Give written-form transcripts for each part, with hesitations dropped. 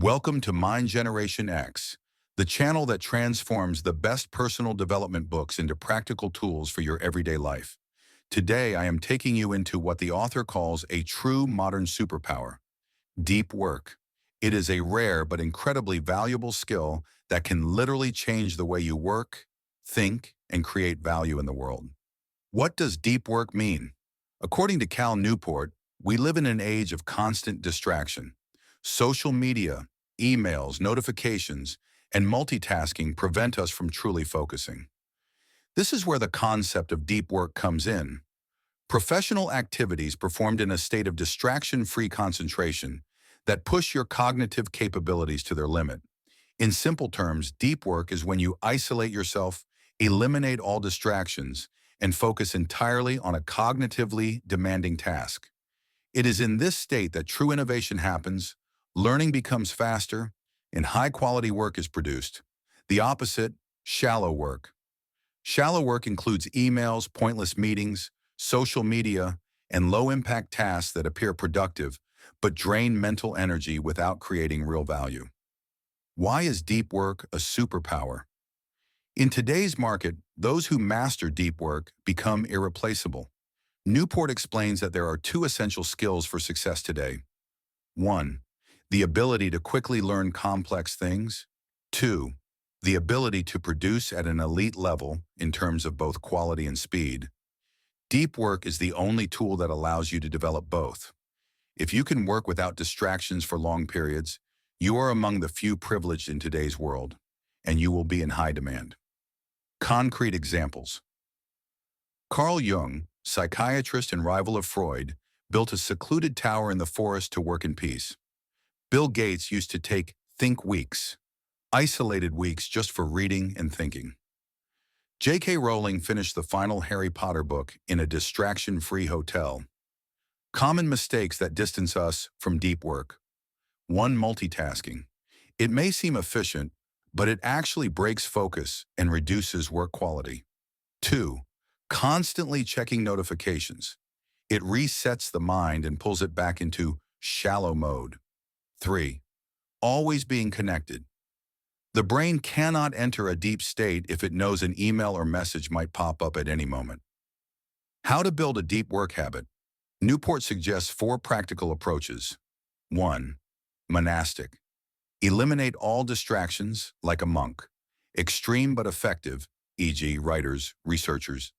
Welcome to Mind Generation X, the channel that transforms the best personal development books into practical tools for your everyday life. Today, I am taking you into what the author calls a true modern superpower, deep work. It is a rare but incredibly valuable skill that can literally change the way you work, think, and create value in the world. What does deep work mean? According to Cal Newport, we live in an age of constant distraction. Social media, emails, notifications, and multitasking prevent us from truly focusing. This is where the concept of deep work comes in. Professional activities performed in a state of distraction-free concentration that push your cognitive capabilities to their limit. In simple terms, deep work is when you isolate yourself, eliminate all distractions, and focus entirely on a cognitively demanding task. It is in this state that true innovation happens, learning becomes faster, and high-quality work is produced. The opposite, shallow work. Shallow work includes emails, pointless meetings, social media, and low-impact tasks that appear productive but drain mental energy without creating real value. Why is deep work a superpower? In today's market, those who master deep work become irreplaceable. Newport explains that there are two essential skills for success today. 1. The ability to quickly learn complex things. 2. The ability to produce at an elite level in terms of both quality and speed. Deep work is the only tool that allows you to develop both. If you can work without distractions for long periods, you are among the few privileged in today's world, and you will be in high demand. Concrete examples. Carl Jung, psychiatrist and rival of Freud, built a secluded tower in the forest to work in peace. Bill Gates used to take think weeks, isolated weeks just for reading and thinking. J.K. Rowling finished the final Harry Potter book in a distraction-free hotel. Common mistakes that distance us from deep work. 1. Multitasking. It may seem efficient, but it actually breaks focus and reduces work quality. 2. Constantly checking notifications. It resets the mind and pulls it back into shallow mode. 3. Always being connected. The brain cannot enter a deep state if it knows an email or message might pop up at any moment. How to build a deep work habit? Newport suggests 4 practical approaches. 1. Monastic. Eliminate all distractions like a monk. Extreme but effective, e.g. writers, researchers.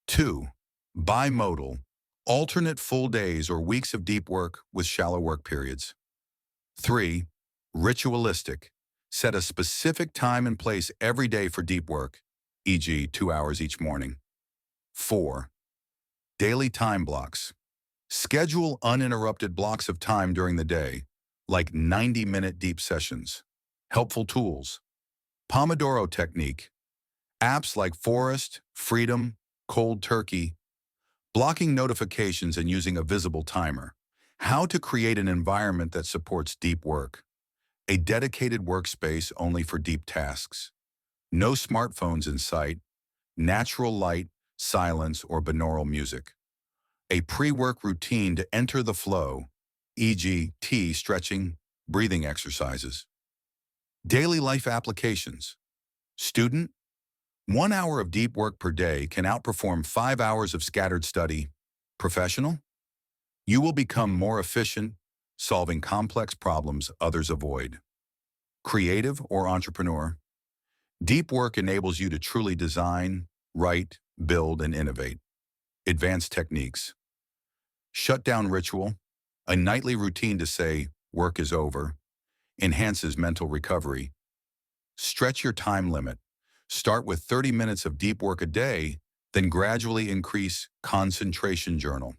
2. Bimodal. Alternate full days or weeks of deep work with shallow work periods. 3. Ritualistic. Set a specific time and place every day for deep work, e.g. 2 hours each morning. 4. Daily time blocks. Schedule uninterrupted blocks of time during the day, like 90-minute deep sessions. Helpful tools. Pomodoro technique. Apps like Forest, Freedom, Cold Turkey. Blocking notifications and using a visible timer. How to create an environment that supports deep work. A dedicated workspace only for deep tasks. No smartphones in sight. Natural light, silence, or binaural music. A pre-work routine to enter the flow, e.g. tea, stretching, breathing exercises. Daily life applications. Student, 1 hour of deep work per day can outperform 5 hours of scattered study. Professional, you will become more efficient, solving complex problems others avoid. Creative or entrepreneur, deep work enables you to truly design, write, build, and innovate. Advanced techniques. Shutdown ritual, a nightly routine to say, work is over, enhances mental recovery. Stretch your time limit. Start with 30 minutes of deep work a day, then gradually increase concentration journal.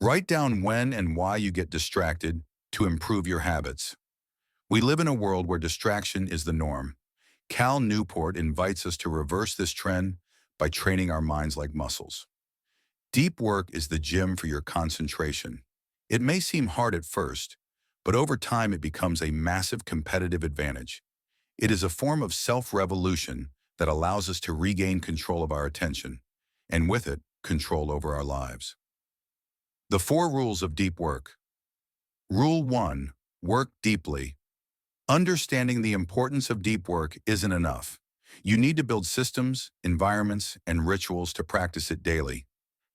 Write down when and why you get distracted to improve your habits. We live in a world where distraction is the norm. Cal Newport invites us to reverse this trend by training our minds like muscles. Deep work is the gym for your concentration. It may seem hard at first, but over time it becomes a massive competitive advantage. It is a form of self-revolution that allows us to regain control of our attention, and with it, control over our lives. The 4 rules of deep work. Rule 1. Work deeply. Understanding the importance of deep work isn't enough. You need to build systems, environments, and rituals to practice it daily.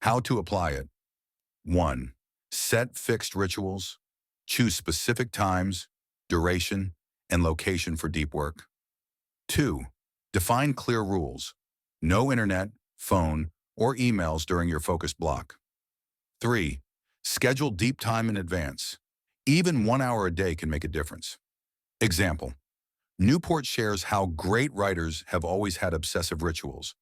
How to apply it? 1. Set fixed rituals. Choose specific times, duration, and location for deep work. 2. Define clear rules. No internet, phone, or emails during your focused block. 3. Schedule deep time in advance. Even 1 hour a day can make a difference. Example. Newport shares how great writers have always had obsessive rituals.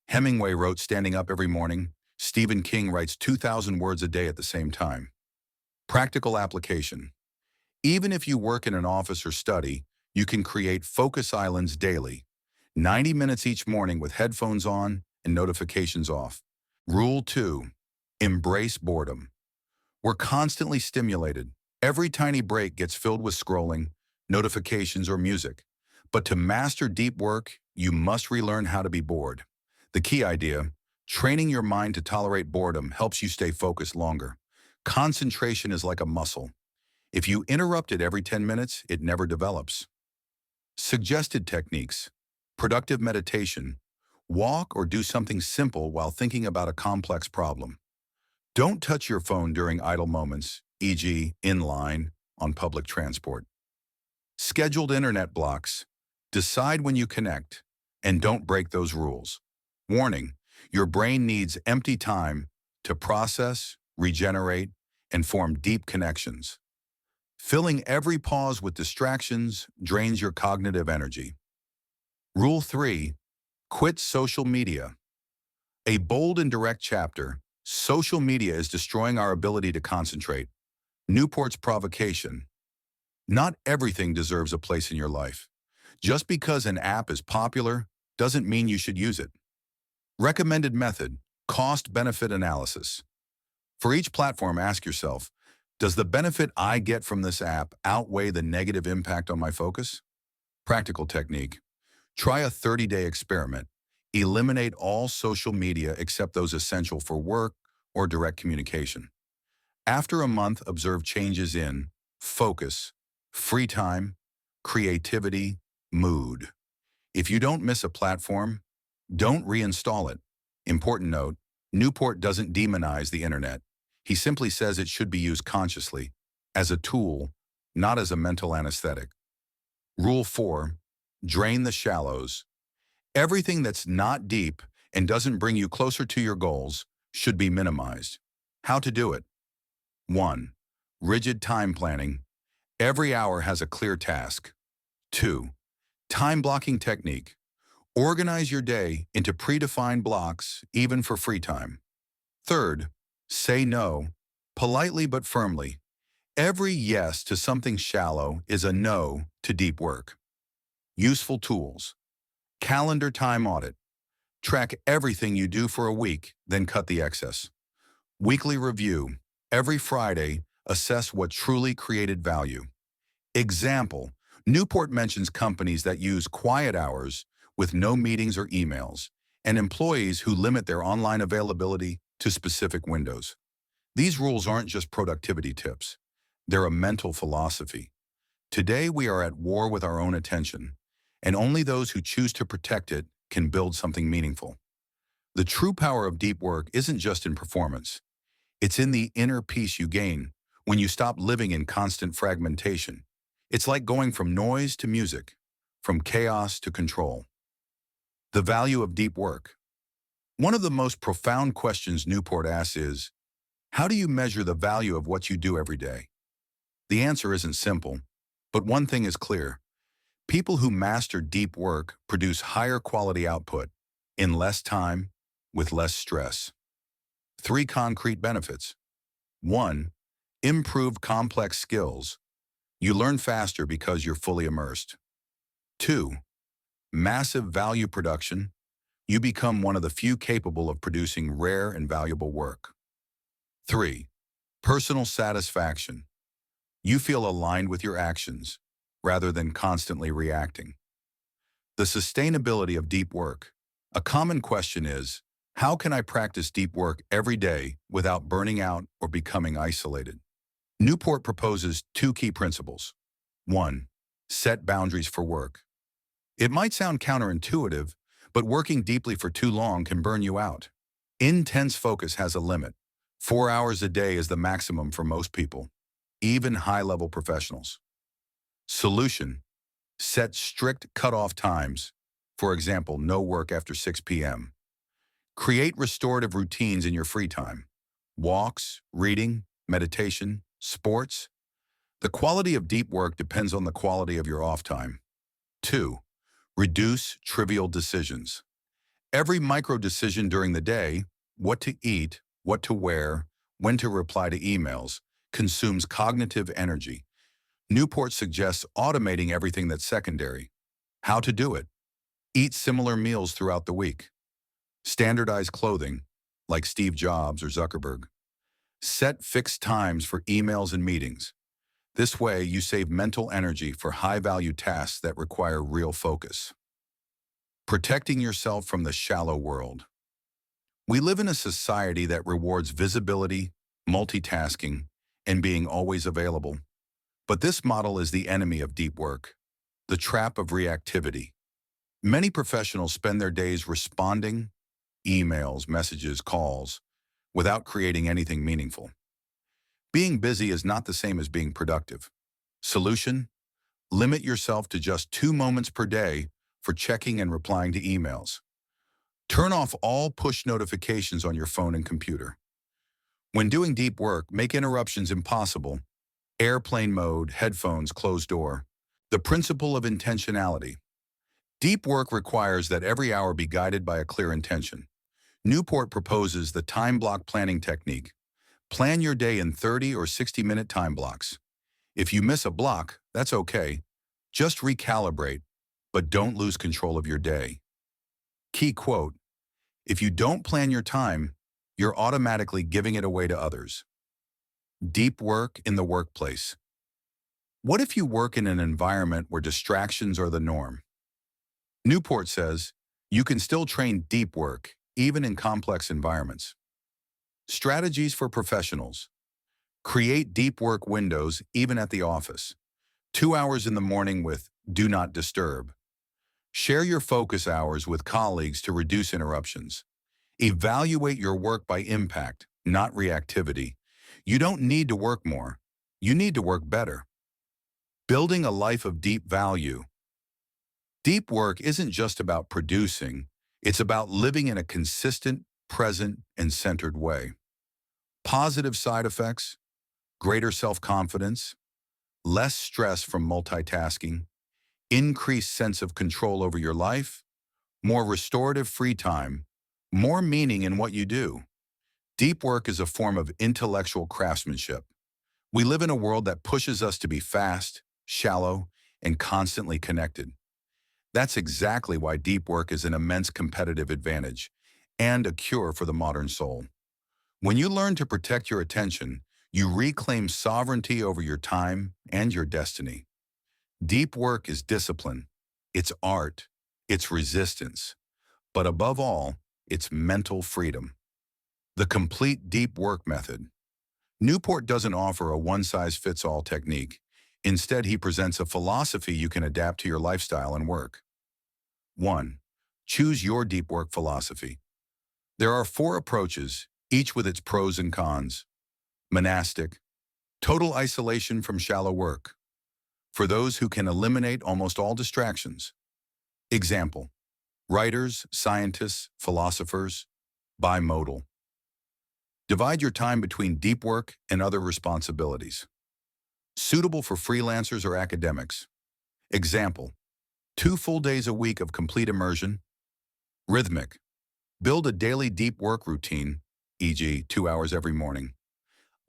Hemingway wrote standing up every morning. Stephen King writes 2,000 words a day at the same time. Practical application. Even if you work in an office or study, you can create focus islands daily. 90 minutes each morning with headphones on and notifications off. Rule 2. Embrace boredom. We're constantly stimulated. Every tiny break gets filled with scrolling, notifications, or music. But to master deep work, you must relearn how to be bored. The key idea: training your mind to tolerate boredom helps you stay focused longer. Concentration is like a muscle. If you interrupt it every 10 minutes, it never develops. Suggested techniques: productive meditation. Walk or do something simple while thinking about a complex problem. Don't touch your phone during idle moments, e.g., in line, on public transport. Scheduled internet blocks. Decide when you connect, and don't break those rules. Warning: your brain needs empty time to process, regenerate, and form deep connections. Filling every pause with distractions drains your cognitive energy. Rule 3. Quit social media. A bold and direct chapter: social media is destroying our ability to concentrate. Newport's provocation: not everything deserves a place in your life. Just because an app is popular doesn't mean you should use it. Recommended method: cost-benefit analysis. For each platform, ask yourself, does the benefit I get from this app outweigh the negative impact on my focus? Practical technique: try a 30-day experiment. Eliminate all social media except those essential for work or direct communication. After a month, observe changes in focus, free time, creativity, mood. If you don't miss a platform, don't reinstall it. Important note: Newport doesn't demonize the internet. He simply says it should be used consciously, as a tool, not as a mental anesthetic. Rule 4. Drain the shallows. Everything that's not deep and doesn't bring you closer to your goals should be minimized. How to do it? 1. Rigid time planning. Every hour has a clear task. 2. Time blocking technique. Organize your day into predefined blocks, even for free time. 3. Say no, politely but firmly. Every yes to something shallow is a no to deep work. Useful tools: calendar time audit. Track everything you do for a week, then cut the excess. Weekly review. Every Friday, assess what truly created value. Example: Newport mentions companies that use quiet hours with no meetings or emails, and employees who limit their online availability to specific windows. These rules aren't just productivity tips. They're a mental philosophy. Today we are at war with our own attention, and only those who choose to protect it can build something meaningful. The true power of deep work isn't just in performance. It's in the inner peace you gain when you stop living in constant fragmentation. It's like going from noise to music, from chaos to control. The value of deep work. One of the most profound questions Newport asks is, how do you measure the value of what you do every day? The answer isn't simple, but one thing is clear. People who master deep work produce higher quality output in less time with less stress. 3 concrete benefits. 1. Improved complex skills. You learn faster because you're fully immersed. 2. Massive value production. You become one of the few capable of producing rare and valuable work. 3. Personal satisfaction. You feel aligned with your actions rather than constantly reacting. The sustainability of deep work. A common question is, how can I practice deep work every day without burning out or becoming isolated? Newport proposes 2 key principles. 1. Set boundaries for work. It might sound counterintuitive, but working deeply for too long can burn you out. Intense focus has a limit. 4 hours a day is the maximum for most people, even high-level professionals. Solution: set strict cutoff times. For example, no work after 6 p.m. Create restorative routines in your free time. Walks, reading, meditation, sports. The quality of deep work depends on the quality of your off time. 2. Reduce trivial decisions. Every micro decision during the day, what to eat, what to wear, when to reply to emails, consumes cognitive energy. Newport suggests automating everything that's secondary. How to do it? Eat similar meals throughout the week. Standardize clothing, like Steve Jobs or Zuckerberg. Set fixed times for emails and meetings. This way, you save mental energy for high-value tasks that require real focus. Protecting yourself from the shallow world. We live in a society that rewards visibility, multitasking, and being always available. But this model is the enemy of deep work, the trap of reactivity. Many professionals spend their days responding, emails, messages, calls, without creating anything meaningful. Being busy is not the same as being productive. Solution: limit yourself to just 2 moments per day for checking and replying to emails. Turn off all push notifications on your phone and computer. When doing deep work, make interruptions impossible. Airplane mode, headphones, closed door. The principle of intentionality. Deep work requires that every hour be guided by a clear intention. Newport proposes the time block planning technique. Plan your day in 30 or 60-minute time blocks. If you miss a block, that's okay. Just recalibrate, but don't lose control of your day. Key quote: if you don't plan your time, you're automatically giving it away to others. Deep work in the workplace. What if you work in an environment where distractions are the norm? Newport says you can still train deep work, even in complex environments. Strategies for professionals. Create deep work windows even at the office. 2 hours in the morning with Do Not Disturb. Share your focus hours with colleagues to reduce interruptions. Evaluate your work by impact, not reactivity. You don't need to work more. You need to work better. Building a life of deep value. Deep work isn't just about producing. It's about living in a consistent, present, and centered way. Positive side effects: greater self-confidence, less stress from multitasking, increased sense of control over your life, more restorative free time, more meaning in what you do. Deep work is a form of intellectual craftsmanship. We live in a world that pushes us to be fast, shallow, and constantly connected. That's exactly why deep work is an immense competitive advantage and a cure for the modern soul. When you learn to protect your attention, you reclaim sovereignty over your time and your destiny. Deep work is discipline, it's art, it's resistance, but above all, it's mental freedom. The complete deep work method. Newport doesn't offer a one-size-fits-all technique. Instead, he presents a philosophy you can adapt to your lifestyle and work. 1. Choose your deep work philosophy. There are 4 approaches, each with its pros and cons. Monastic: total isolation from shallow work. For those who can eliminate almost all distractions. Example: writers, scientists, philosophers. Bimodal: divide your time between deep work and other responsibilities. Suitable for freelancers or academics. Example: 2 full days a week of complete immersion. Rhythmic: build a daily deep work routine, e.g., 2 hours every morning.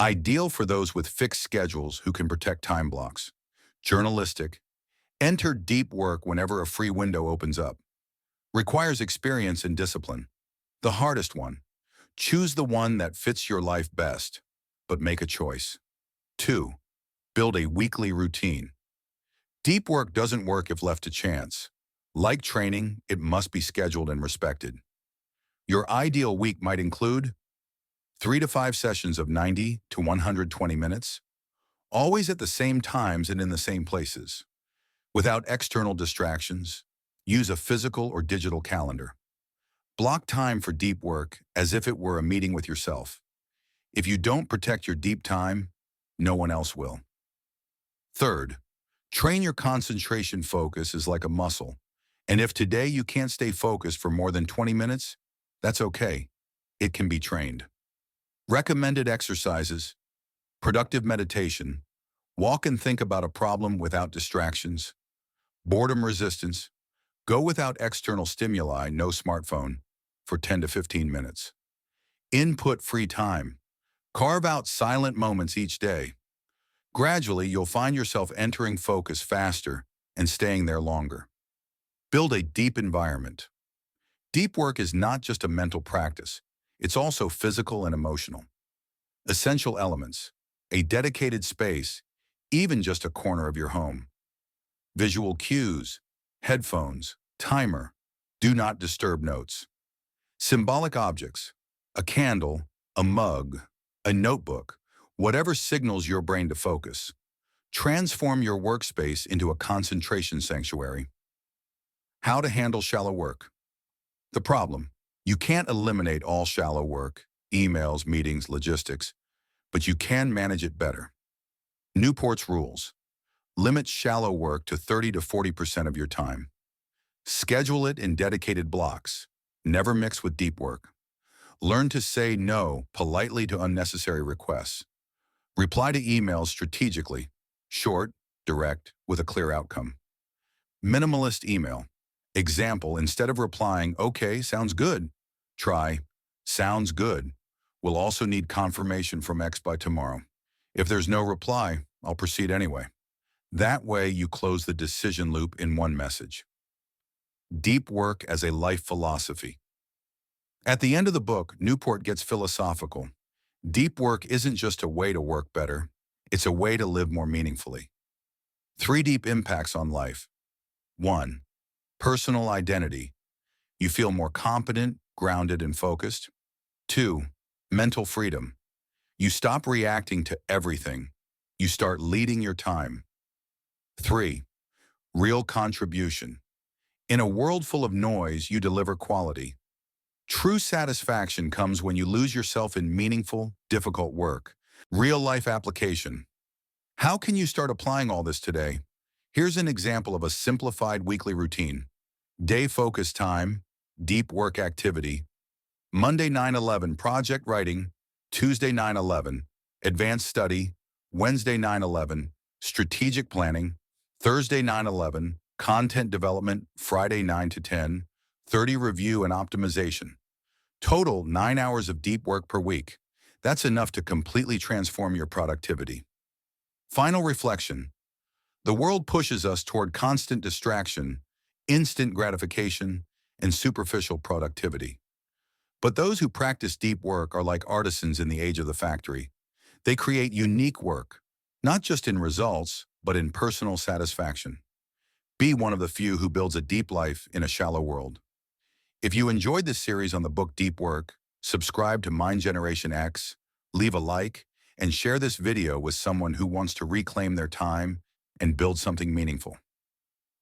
Ideal for those with fixed schedules who can protect time blocks. Journalistic: enter deep work whenever a free window opens up. Requires experience and discipline. The hardest one: choose the one that fits your life best, but make a choice. 2. Build a weekly routine. Deep work doesn't work if left to chance. Like training, it must be scheduled and respected. Your ideal week might include 3 to 5 sessions of 90 to 120 minutes, always at the same times and in the same places. Without external distractions, use a physical or digital calendar. Block time for deep work as if it were a meeting with yourself. If you don't protect your deep time, no one else will. Third, train your concentration focus is like a muscle. And if today you can't stay focused for more than 20 minutes, that's okay. It can be trained. Recommended exercises, productive meditation, walk and think about a problem without distractions, boredom resistance, go without external stimuli, no smartphone, for 10 to 15 minutes. Input-free time. Carve out silent moments each day. Gradually, you'll find yourself entering focus faster and staying there longer. Build a deep environment. Deep work is not just a mental practice. It's also physical and emotional. Essential elements. A dedicated space, even just a corner of your home. Visual cues, headphones, timer, do not disturb notes. Symbolic objects, a candle, a mug, a notebook, whatever signals your brain to focus. Transform your workspace into a concentration sanctuary. How to handle shallow work. The problem: you can't eliminate all shallow work, emails, meetings, logistics, but you can manage it better. Newport's rules. Limit shallow work to 30 to 40% of your time. Schedule it in dedicated blocks. Never mix with deep work. Learn to say no politely to unnecessary requests. Reply to emails strategically, short, direct, with a clear outcome. Minimalist email. Example, instead of replying, "Okay, sounds good," try, "Sounds good. We'll also need confirmation from X by tomorrow. If there's no reply, I'll proceed anyway." That way you close the decision loop in one message. Deep work as a life philosophy. At the end of the book, Newport gets philosophical. Deep work isn't just a way to work better, it's a way to live more meaningfully. 3 deep impacts on life. 1. Personal identity. You feel more competent, grounded, and focused. 2. Mental freedom. You stop reacting to everything. You start leading your time. 3. Real contribution. In a world full of noise, you deliver quality. True satisfaction comes when you lose yourself in meaningful, difficult work. Real-life application. How can you start applying all this today? Here's an example of a simplified weekly routine. Day focus time, deep work activity. Monday 9/11 project writing, Tuesday 9/11 advanced study, Wednesday 9/11 strategic planning, Thursday 9/11 content development, Friday 9 to 10, 30 review and optimization. Total 9 hours of deep work per week. That's enough to completely transform your productivity. Final reflection. The world pushes us toward constant distraction, instant gratification, and superficial productivity. But those who practice deep work are like artisans in the age of the factory. They create unique work, not just in results, but in personal satisfaction. Be one of the few who builds a deep life in a shallow world. If you enjoyed this series on the book Deep Work, subscribe to Mind Generation X, leave a like, and share this video with someone who wants to reclaim their time and build something meaningful.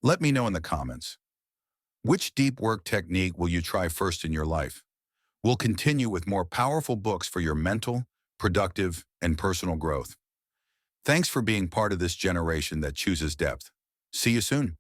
Let me know in the comments. Which deep work technique will you try first in your life? We'll continue with more powerful books for your mental, productive, and personal growth. Thanks for being part of this generation that chooses depth. See you soon.